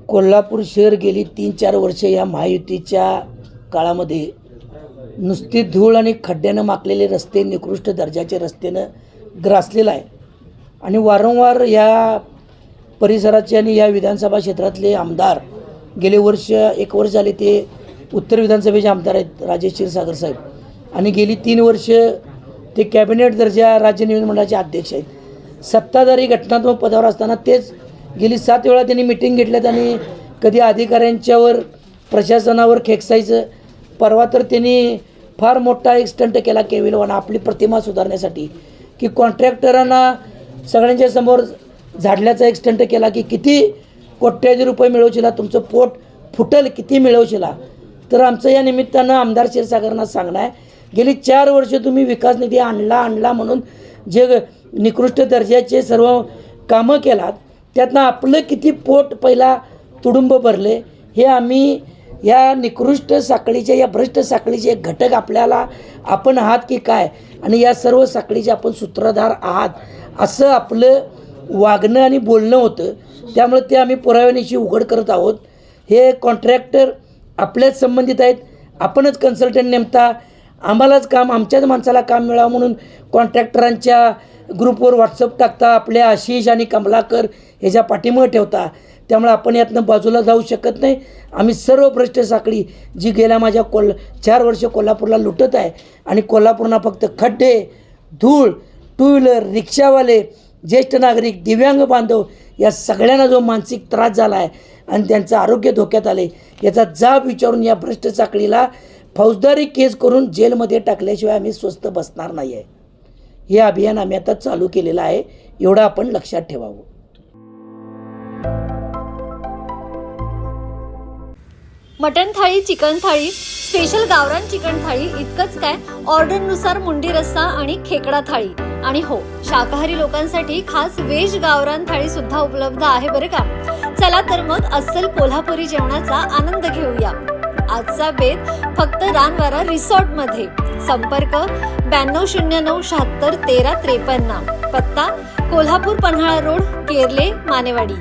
कोल्हापूर शहर गेली 3-4 वर्ष या महायुतीच्या काळामध्ये नुसती धूळ आणि खड्ड्यानं माखलेले रस्ते, निकृष्ट दर्जाचे रस्त्यानं ग्रासलेला आहे. आणि वारंवार या परिसराचे आणि या विधानसभा क्षेत्रातले आमदार गेले एक वर्ष झाले ते उत्तर विधानसभेचे आमदार आहेत राजेश क्षीरसागर साहेब, आणि गेली 3 वर्ष ते कॅबिनेट दर्जा राज्य नियोजन मंडळाचे अध्यक्ष आहेत. सत्ताधारी घटनात्मक पदावर असताना तेच गेली 7 वेळा त्यांनी मिटिंग घेतल्यात आणि कधी अधिकाऱ्यांच्यावर प्रशासनावर खेकसायचं. परवा तर त्यांनी फार मोठा एक स्टंट केला केविलवाना आपली प्रतिमा सुधारण्यासाठी, की कॉन्ट्रॅक्टरांना सगळ्यांच्या समोर झाडल्याचा एक स्टंट केला की किती कोट्यावधी रुपये मिळवशीला, तुमचं पोट फुटल, किती मिळवशीला. तर आमचं या निमित्तानं आमदार क्षीरसागरांना सांगणं आहे, गेली 4 वर्ष तुम्ही विकास निधी आणला म्हणून जे निकृष्ट दर्जाचे सर्व कामं केलात त्यातनं आपलं किती पोट पहिला तुडुंब भरले हे आम्ही या निकृष्ट साखळीचे, या भ्रष्ट साखळीचे एक घटक आपण आहात की काय, आणि या सर्व साखळीचे आपण सूत्रधार आहात असं आपलं वागणं आणि बोलणं होतं. त्यामुळे ते आम्ही पुराव्यानिशी उघड करत आहोत. हे कॉन्ट्रॅक्टर आपल्याच संबंधित आहेत, आपणच कन्सल्टंट नेमता, आम्हालाच काम, आमच्याच माणसाला काम मिळावं म्हणून कॉन्ट्रॅक्टरांच्या ग्रुपवर व्हॉट्सअप टाकता, आपल्या आशिष आणि कमलाकर ह्याच्या पाठीमागे ठेवता. त्यामुळे आपण यातनं बाजूला जाऊ शकत नाही. आम्ही सर्व भ्रष्ट साखळी जी गेल्या माझ्या 4 वर्ष कोल्हापूरला लुटत आहे, आणि कोल्हापूरना फक्त खड्डे, धूळ, टू व्हीलर, रिक्षावाले, ज्येष्ठ नागरिक, दिव्यांग बांधव या सगळ्यांना जो मानसिक त्रास झाला आहे आणि त्यांचं आरोग्य धोक्यात आले, याचा जाब विचारून या भ्रष्ट साखळीला फौजदारी केस करून जेलमध्ये टाकल्याशिवाय आम्ही स्वस्थ बसणार नाही आहे. हे अभियान आम्ही आता चालू केलेलं आहे, एवढं आपण लक्षात ठेवावं. मटण थाळी, चिकन थाळी, स्पेशल गावरान चिकन थाळी इतकंच काय, ऑर्डरनुसार मुंडी रस्सा आणि खेकडा थाळी. आणि हो, शाकाहारी लोकांसाठी खास व्हेज गावरान थाळी सुद्धा उपलब्ध आहे बरं का. चला तर मग अस्सल कोल्हापुरी जेवणाचा आनंद घेऊया. आजचा बेत फक्त रानवारा रिसॉर्ट मध्ये. संपर्क 9209761353. पत्ता कोल्हापूर पन्हाळा रोड, केरले, मानेवाडी.